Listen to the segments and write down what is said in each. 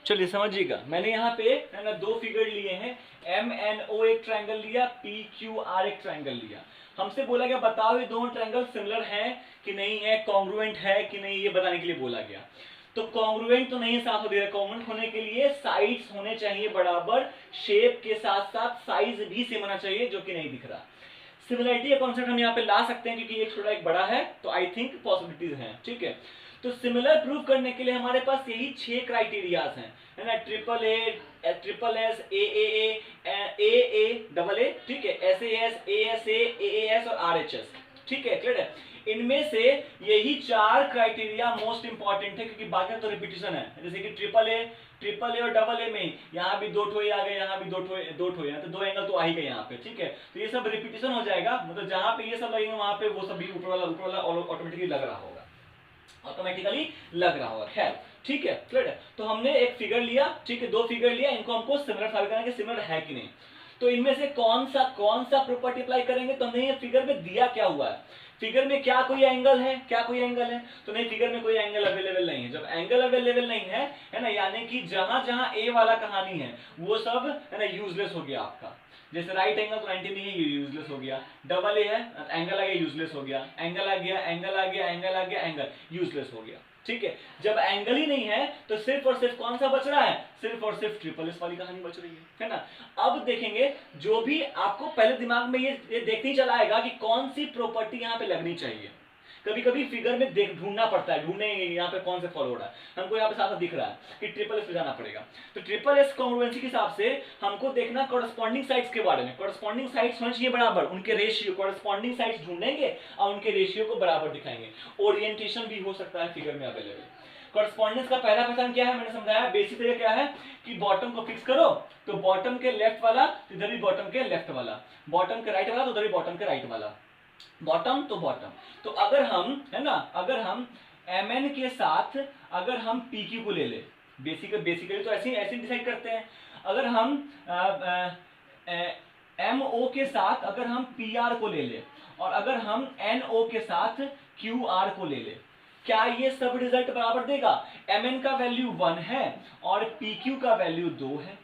चलिए समझिएगा, मैंने यहाँ पे है ना दो फिगर लिए हैं, MNO एक ट्रायंगल लिया, PQR एक ट्रायंगल लिया। हमसे बोला गया बताओ ये दोनों ट्रायंगल सिमिलर हैं कि नहीं है, कॉन्ग्रुएंट है कि नहीं, ये बताने के लिए बोला गया। तो कॉन्ग्रुएंट तो नहीं साफ हो गया, कॉन्ग्रुएंट होने के लिए साइड्स होने चाहिए बराबर, शेप के साथ साथ साइज भी सेम होना चाहिए, जो कि नहीं दिख रहा। सिमिलरिटी का कॉन्सेप्ट हम यहाँ पे ला सकते हैं क्योंकि एक छोटा एक बड़ा है, तो आई थिंक पॉसिबिलिटीज हैं, ठीक है। तो सिमिलर प्रूव करने के लिए हमारे पास यही 6 क्राइटेरियाज हैं, है ना, triple S, A double A, ठीक है, SAS, ASA, AAS और RHS, ठीक है, क्लियर है। इनमें से यही 4 क्राइटेरिया मोस्ट इंपॉर्टेंट है, क्योंकि बाकी तो रिपीटिशन है, जैसे कि ट्रिपल ए और डबल ए में यहाँ भी 2 ठोए आ गए, यहाँ भी 2 ठोए तो 2 एंगल तो आ ही गए यहाँ पे, ठीक है। तो ये सब रिपीटिशन हो जाएगा, मतलब जहां पे ये सब लगेंगे वहां पे वो सब भी ऊपर वाला ऑटोमेटिकली लग रहा होगा, ऑटोमेटिकली लग रहा होगा। खैर ठीक है, क्लियर है। तो हमने एक फिगर लिया, ठीक है, 2 फिगर लिया, इनको हमको सिमिलर साबित करना है कि सिमिलर है कि नहीं। तो इनमें से कौन सा प्रॉपर्टी अप्लाई करेंगे, तो हमने ये फिगर में दिया क्या हुआ है, फिगर में क्या कोई एंगल है, तो नहीं, फिगर में कोई एंगल अवेलेबल नहीं है। जब एंगल अवेलेबल नहीं है ना, यानी कि जहां जहां ए वाला कहानी है वो सब है ना यूजलेस हो गया आपका। जैसे राइट एंगल तो 90 नहीं है, ये यूजलेस हो गया, डबल ए है, एंगल आ गया यूजलेस हो गया, एंगल आ गया एंगल यूजलेस हो गया, ठीक है। जब एंगल ही नहीं है तो सिर्फ और सिर्फ कौन सा बच रहा है, सिर्फ और सिर्फ ट्रिपल एस वाली कहानी बच रही है ना। अब देखेंगे, जो भी आपको पहले दिमाग में ये देखने चला आएगा कि कौन सी प्रॉपर्टी यहाँ पे लगनी चाहिए। कभी कभी फिगर में ढूंढना पड़ता है, ढूंढेंगे यहाँ पे कौन से फॉलो हो रहा है, हमको यहाँ पे साथ दिख रहा है कि ट्रिपल एस पे जाना पड़ेगा। तो ट्रिपल एस कॉन्ग्रुएंसी के हिसाब से हमको देखना कॉरस्पॉन्डिंग साइड्स के बारे में, कॉरस्पॉन्डिंग साइड्स होने चाहिए बराबर, उनके रेशियो, कॉरस्पॉन्डिंग साइड्स ढूंढेंगे और उनके रेशियो को बराबर दिखाएंगे। ओरिएंटेशन भी हो सकता है फिगर में अवेलेबल। कॉरस्पॉन्डेंस का पहला पैटर्न क्या है, मैंने समझाया, बेसिक तरीका क्या है कि बॉटम को फिक्स करो तो बॉटम के लेफ्ट वाला इधर भी बॉटम के लेफ्ट वाला, बॉटम के राइट वाला तो उधर भी बॉटम के राइट वाला, बॉटम तो बॉटम। तो अगर हम है ना, अगर हम MN के साथ अगर हम PQ को ले ले, बेसिकली तो ऐसे डिसाइड करते हैं। अगर हम MO के साथ अगर हम PR को ले ले और अगर हम NO के साथ QR को ले ले, क्या ये सब रिजल्ट बराबर देगा। MN का वैल्यू 1 है और PQ का वैल्यू 2 है,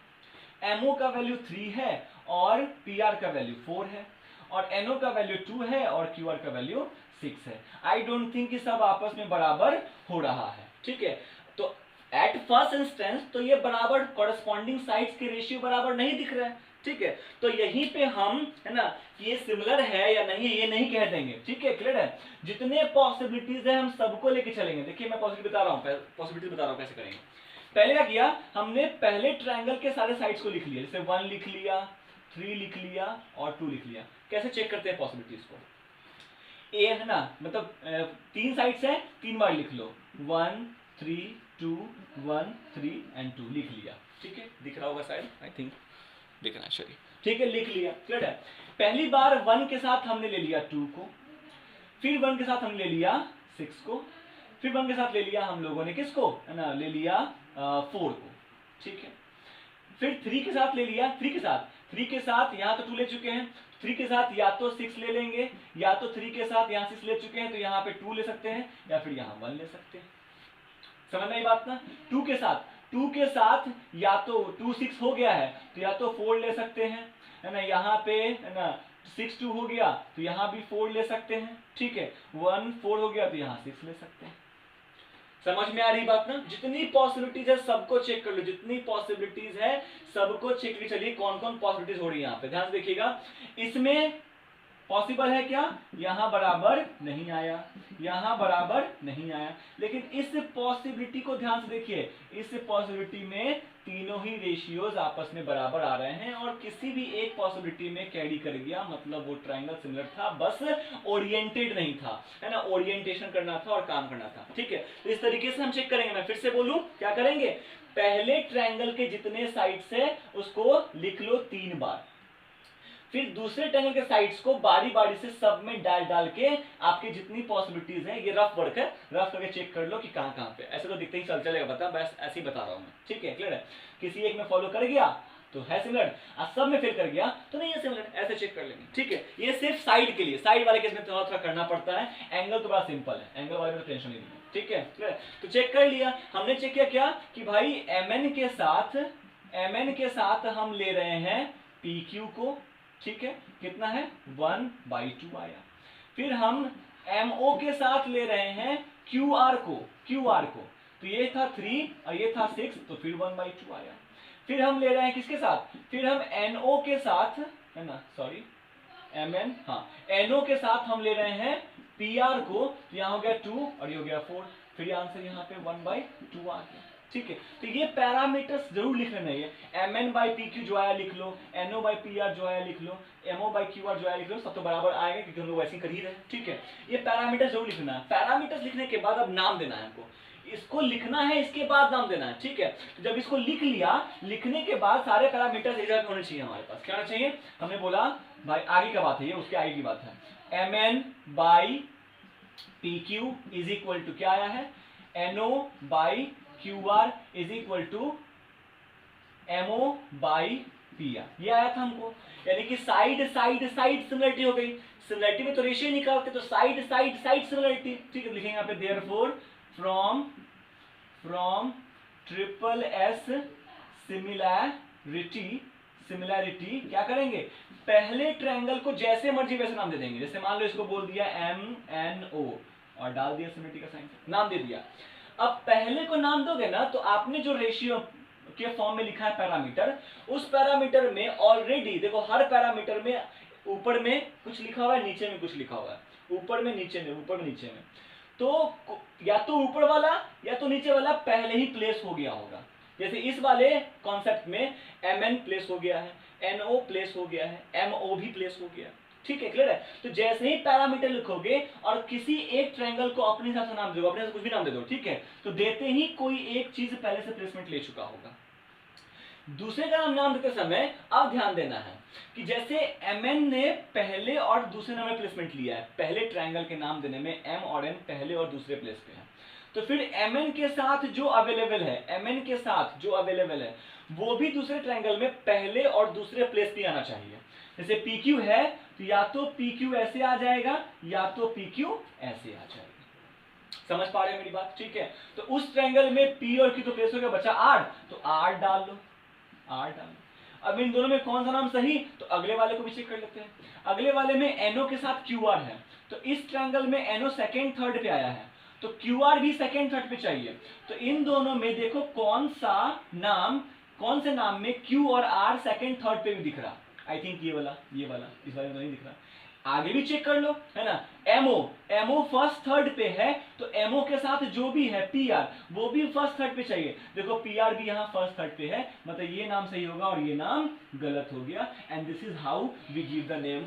MO का वैल्यू 3 है और PR का वैल्यू 4 है और NO का वैल्यू 2 है और QR का वैल्यू 6 है। आई डोंट थिंक कि सब आपस में बराबर हो रहा है, ठीक है। तो एट फर्स्ट इंस्टेंस तो ये बराबर कॉरस्पॉन्डिंग साइड्स के रेशियो बराबर नहीं दिख रहा है, ठीक है। तो यहीं पे हम है ना कि ये सिमिलर है या नहीं ये नहीं कह देंगे, ठीक है, क्लियर है। जितने पॉसिबिलिटीज है हम सबको लेके चलेंगे। देखिए मैं पॉसिबिलिटी बता रहा हूँ कैसे करेंगे। पहले क्या किया हमने, पहले ट्रायंगल के सारे साइड्स को लिख लिया, जैसे 1 लिख लिया, 3 लिख लिया और 2 लिख लिया। कैसे चेक करते हैं पॉसिबिलिटीज को, ए है ना, मतलब 3 साइड्स है, 3 बार लिख लो, 1 3 2 1 3 एंड 2 लिख लिया, ठीक है, दिख रहा होगा शायद, आई थिंक दिख रहा है, चलिए ठीक है, लिख लिया, क्लियर है। पहली बार 1 के साथ हमने ले लिया 2 को, फिर 1 के साथ हमने ले लिया 6 को, फिर 1 के साथ ले लिया हम लोगों ने किसको, है ना, ले लिया 4 को, ठीक है। फिर 3 के साथ ले लिया, 3 के साथ यहाँ तो 2 ले चुके हैं, 3 के साथ या तो 6 ले लेंगे, या तो 3 के साथ यहाँ 6 ले चुके हैं तो यहाँ पे 2 ले सकते हैं, या फिर यहाँ 1 ले सकते हैं। समझ नहीं बात ना। 2 के साथ या तो 2 6 हो गया है तो या तो 4 ले सकते हैं, है ना, यहाँ पे है ना 6 2 हो गया तो यहाँ भी 4 ले सकते हैं, ठीक है, 1 4 हो गया तो यहाँ 6 ले सकते हैं। समझ में आ रही बात ना। जितनी पॉसिबिलिटीज है सबको चेक कर लो, जितनी पॉसिबिलिटीज है सबको चेक कर चलिए कौन कौन पॉसिबिलिटीज हो रही है यहाँ पे, ध्यान से देखिएगा। इसमें पॉसिबल है क्या, यहां बराबर नहीं आया, यहां बराबर नहीं आया, लेकिन इस पॉसिबिलिटी को ध्यान से देखिए, इस पॉसिबिलिटी में तीनों ही रेशियोज आपस में बराबर आ रहे हैं और किसी भी एक पॉसिबिलिटी में कैरी कर गया, मतलब वो ट्रायंगल सिमिलर था, बस ओरिएंटेड नहीं था, है ना, ओरिएंटेशन करना था और काम करना था, ठीक है। तो इस तरीके से हम चेक करेंगे। मैं फिर से बोलूं क्या करेंगे, पहले ट्रायंगल के जितने साइड्स है उसको लिख लो 3 बार, फिर दूसरे ट्रायंगल के साइड्स को बारी बारी से सब में डाल के आपकी जितनी पॉसिबिलिटीज है, ये रफ वर्क है, रफ करके चेक कर लो कि कहां कहां पे। ऐसे तो दिखते ही चलेगा, बता बस ऐसे ही बता रहा हूं मैं, ठीक है, क्लियर है। किसी एक में फॉलो कर गया तो है सिमिलर, और सब में फेल कर गया तो नहीं है सिमिलर, ऐसे चेक कर लेंगे, ठीक है। ये सिर्फ साइड के लिए, साइड वाले केस में थोड़ा करना पड़ता है, एंगल तो बड़ा सिंपल है, एंगल वाले में टेंशन नहीं है। ठीक है, तो चेक कर लिया हमने। चेक किया क्या कि भाई mn के साथ हम ले रहे हैं pq को, ठीक है, कितना है 1/2 आया। फिर हम mo के साथ ले रहे हैं qr को, तो ये था 3 और ये था 6, तो फिर 1/2 आया। फिर हम ले रहे हैं किसके साथ, फिर हम no के साथ, है ना, सॉरी mn, हाँ no के साथ हम ले रहे हैं pr को, तो यहाँ हो गया 2 और ये हो गया 4, फिर आंसर यहाँ पे 1/2 आ गया। ठीक है, तो ये पैरामीटर्स जरूर लिख लेना है, mn/pq जो आया लिख लो, no/pr जो आया लिख लो, mo/qr जो आया लिख लो, सब तो बराबर आएगा क्योंकि हम लोग वैसे ही कर ही रहे हैं। ठीक है, ये पैरामीटर जरूर लिखना है। पैरामीटर्स लिखने के बाद अब नाम देना है हमको, इसको लिखना है इसके बाद नाम देना है। ठीक है, तो जब इसको लिख लिया, लिखने के बाद सारे पैरामीटर्स एक जगह होने चाहिए हमारे पास। क्या होना चाहिए, हमने बोला भाई आगे का बात है ये, उसके आगे की बात है। mn/pq इज इक्वल टू क्या आया है, no/qr is equal to mo/pr, ये आया था हमको। यानी कि साइड सिमिलरिटी हो गई। सिमिलरिटी में तो रेशियो निकालते, तो साइड सिमिलरिटी। ठीक है, लिखेंगे यहाँ पे therefore from triple S similarity क्या करेंगे, पहले ट्रायंगल को जैसे मर्जी वैसे नाम दे देंगे। जैसे मान लो इसको बोल दिया MNO और डाल दिया सिमिलरिटी का साइन, नाम दे दिया। अब पहले को नाम दोगे ना, तो आपने जो रेशियो के फॉर्म में लिखा है पैरामीटर, उस पैरामीटर में ऑलरेडी देखो हर पैरामीटर में ऊपर में कुछ लिखा हुआ है, नीचे में कुछ लिखा हुआ है, ऊपर में नीचे में, ऊपर में नीचे में। तो या तो ऊपर वाला या तो नीचे वाला पहले ही प्लेस हो गया होगा। जैसे इस वाले कॉन्सेप्ट में mn प्लेस हो गया है, no प्लेस हो गया है, mo भी प्लेस हो गया। ठीक है, क्लियर है। तो जैसे ही पैरामीटर लिखोगे और किसी एक ट्रायंगल को अपने हिसाब से नाम दो, अपने से कुछ भी नाम दे दो, ठीक है, तो देते ही कोई एक चीज पहले से प्लेसमेंट ले चुका होगा। दूसरे का नाम देते समय अब ध्यान देना है कि जैसे mn ने पहले और दूसरे नाम में प्लेसमेंट लिया है, पहले ट्रायंगल के नाम देने में m और n पहले और दूसरे प्लेस पे है, तो फिर mn के साथ जो अवेलेबल है, mn के साथ जो अवेलेबल है वो भी दूसरे ट्रायंगल में पहले और दूसरे प्लेस पे आना चाहिए। जैसे pq है तो या तो pq ऐसे आ जाएगा या तो pq ऐसे आ जाएगा। समझ पा रहे हैं मेरी बात? ठीक है, तो उस ट्रायंगल में p और q तो प्लेस हो गया, बचा r, तो r डाल लो, r डाल लो। अब इन दोनों में कौन सा नाम सही, तो अगले वाले को भी चेक कर लेते हैं। अगले वाले में no के साथ qr है, तो इस ट्रायंगल में no सेकंड थर्ड पे आया है, तो qr भी सेकंड थर्ड पे चाहिए। तो इन दोनों में देखो कौन से नाम में q और r सेकंड थर्ड पे भी दिख रहा। आई थिंक ये वाला, इस वाले में तो नहीं दिख रहा। आगे भी चेक कर लो, है ना। mo फर्स्ट थर्ड पे है, तो mo के साथ जो भी है pr वो भी फर्स्ट थर्ड पे चाहिए। देखो pr भी यहाँ फर्स्ट थर्ड पे है, मतलब ये नाम सही होगा और ये नाम गलत हो गया। And this is how we give the name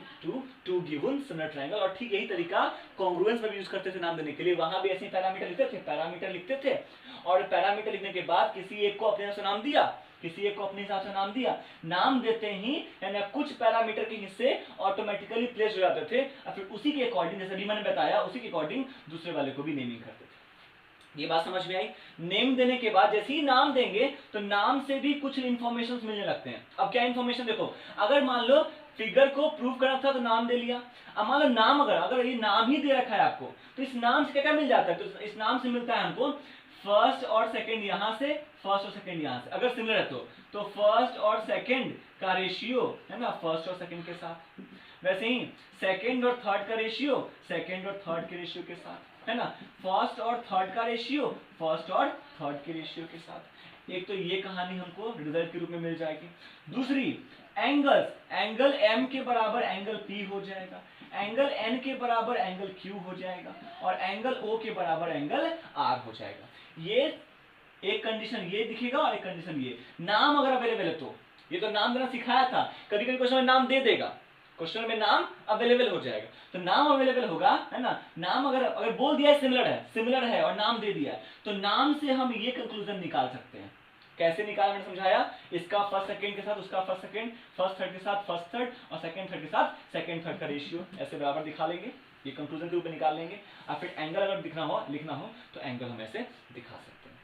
to given similar triangle. और ठीक यही तरीका कॉन्ग्रुएंस में भी यूज करते थे नाम देने के लिए। वहां भी ऐसे पैरामीटर लिखते थे और पैरामीटर लिखने के बाद किसी एक को अपने से नाम दिया, किसी एक को अपने हिसाब से नाम दिया। नाम देते ही है ना कुछ पैरामीटर के हिस्से ऑटोमेटिकली प्लेस हो जाते थे और फिर उसी के अकॉर्डिंग, जैसे अभी मैंने बताया, उसी के अकॉर्डिंग दूसरे वाले को भी नेमिंग करते थे। ये बात समझ में आई? नेम देने के बाद जैसे ही नाम देंगे तो नाम से भी कुछ इंफॉर्मेशन मिलने लगते हैं। अब क्या इंफॉर्मेशन, देखो अगर मान लो फिगर को प्रूव करना था तो नाम दे लिया। अब मान लो नाम अगर ये नाम ही दे रखा है आपको, तो इस नाम से क्या मिल जाता है, तो इस नाम से मिलता है हमको फर्स्ट और सेकंड यहाँ से, फर्स्ट और सेकंड यहाँ से, अगर सिमिलर है तो फर्स्ट और सेकंड का रेशियो है ना फर्स्ट और सेकंड के साथ। वैसे ही सेकंड और थर्ड का रेशियो सेकंड और थर्ड के रेशियो के साथ, है ना। फर्स्ट और थर्ड का रेशियो फर्स्ट और थर्ड के रेशियो के साथ। एक तो ये कहानी हमको रिजल्ट के रूप में मिल जाएगी। दूसरी एंगल m के बराबर एंगल p हो जाएगा, एंगल n के बराबर एंगल q हो जाएगा और एंगल o के बराबर एंगल r हो जाएगा। ये एक कंडीशन ये दिखेगा और एक कंडीशन ये। नाम अगर अवेलेबल है तो, ये तो नाम देना सिखाया था, कभी कभी क्वेश्चन में नाम दे देगा, क्वेश्चन में नाम अवेलेबल हो जाएगा। तो नाम अवेलेबल होगा, है ना। नाम अगर बोल दिया सिमिलर है और नाम दे दिया, तो नाम से हम ये कंक्लूजन निकाल सकते हैं। कैसे निकाला मैंने समझाया, इसका फर्स्ट सेकंड के साथ उसका फर्स्ट सेकंड, फर्स्ट थर्ड के साथ फर्स्ट थर्ड और सेकंड थर्ड के साथ सेकंड थर्ड का रेशियो ऐसे बराबर दिखा लेंगे, ये कंक्लूजन के रूप में निकाल लेंगे। और फिर एंगल अगर लिखना हो तो एंगल हम ऐसे दिखा सकते हैं।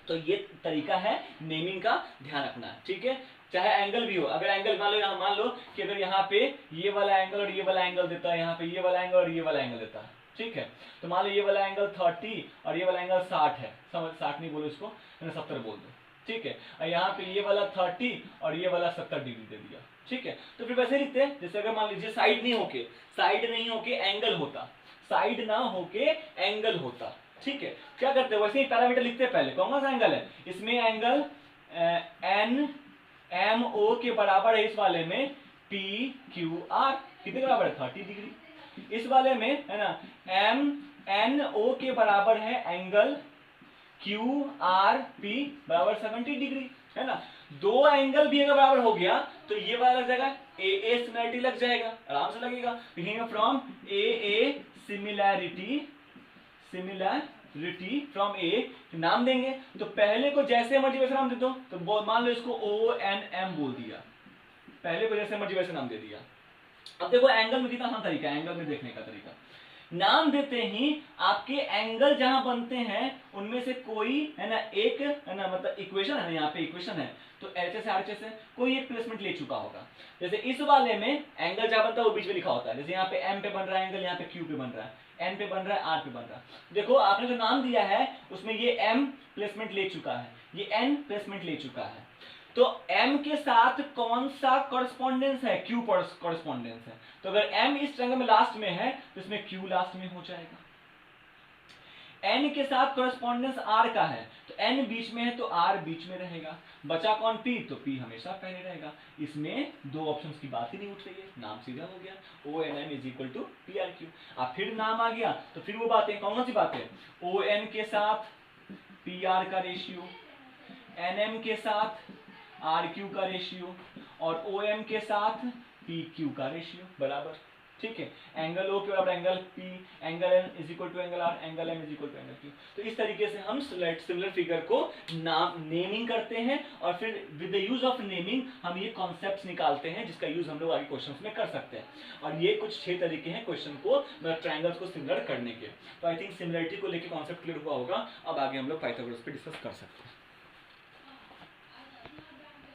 तो ये तरीका है नेमिंग का, ध्यान रखना है, ठीक है। चाहे एंगल भी हो, अगर एंगल मान लो कि अगर यहाँ पे ये वाला एंगल और ये वाला एंगल देता है, यहाँ पे ये वाला एंगल और ये वाला एंगल देता है, ठीक है। तो मान लो ये वाला एंगल 30 और ये वाला एंगल 60 है, समझ 60 नहीं बोलो इसको, मैंने 70 बोल दो, ठीक है। और यहाँ पे ये वाला 30 और ये वाला 70 डिग्री दे दिया, ठीक है। तो फिर वैसे लिखते हैं, जैसे अगर मान लीजिए साइड नहीं होके एंगल होता, साइड ना होके एंगल होता, ठीक है। क्या करते हैं, वैसे ही पैरामीटर लिखते हैं पहले, कौन सा एंगल है, इसमें एंगल एन एम ओ के बराबर है, इस वाले में पी क्यू आर कितने के बराबर है, 30 डिग्री। इस वाले में है ना एम एन ओ के बराबर है एंगल क्यू आर पी बराबर 70 डिग्री, है ना। दो एंगल भी अगर बराबर हो गया तो ये वाला लग जाएगा ए ए सिमिलैरिटी लग जाएगा, आराम से लगेगा। लिखेंगे from A A similarity from A, नाम देंगे तो पहले को जैसे मर्जी वैसे नाम दे दो, तो मान लो इसको ओ एन एम बोल दिया, पहले को जैसे मर्जी वैसे नाम दे दिया। अब देखो एंगल में कितना आसान तरीका है, एंगल में देखने का तरीका, नाम देते ही आपके एंगल जहां बनते हैं उनमें से कोई है ना एक, है ना, मतलब इक्वेशन है ना, यहाँ पे इक्वेशन है, तो ऐसे से आरएचएस है, कोई एक प्लेसमेंट ले चुका होगा। जैसे इस वाले में एंगल जहां बनता है वो बीच में लिखा होता है, जैसे यहाँ पे एम पे बन रहा है एंगल, यहाँ पे क्यू पे बन रहा है, एन पे बन रहा है, आर पे बन रहा है। देखो आपने जो नाम दिया है उसमें ये एम प्लेसमेंट ले चुका है, ये एन प्लेसमेंट ले चुका है, तो m के साथ कौन सा कॉरेस्पॉन्डेंस है, q कॉरेस्पॉन्डेंस है। तो अगर m इस ट्रायंगल में लास्ट में है तो इसमें q लास्ट में हो जाएगा। n के साथ कॉरेस्पॉन्डेंस r का है तो n बीच में है तो r बीच में रहेगा। बचा कौन, p, तो p हमेशा पहले रहेगा। इसमें दो ऑप्शंस की बात ही नहीं उठ रही है, नाम सीधा हो गया, ONM is equal to PRQ। अब फिर नाम आ गया तो फिर वो बातें कौन सी बातें, ON के साथ PR का रेशियो, NM के साथ RQ का रेशियो और OM के साथ PQ का रेशियो बराबर, ठीक है। एंगल O के बराबर angle P, angle N is equal to angle R, angle M is equal to angle Q। तो इस तरीके से हम सिमिलर फिगर को नेमिंग करते हैं और फिर with the use of naming हम ये कॉन्सेप्ट्स निकालते हैं जिसका यूज हम लोग आगे क्वेश्चंस में कर सकते हैं। और ये कुछ 6 तरीके हैं क्वेश्चन को, मतलब ट्रायंगल्स को सिमिलर करने के। तो आई थिंक सिमिलरिटी को लेकर कॉन्सेप्ट क्लियर हुआ होगा। अब आगे हम लोग पाइथागोरस पे डिस्कस कर सकते हैं।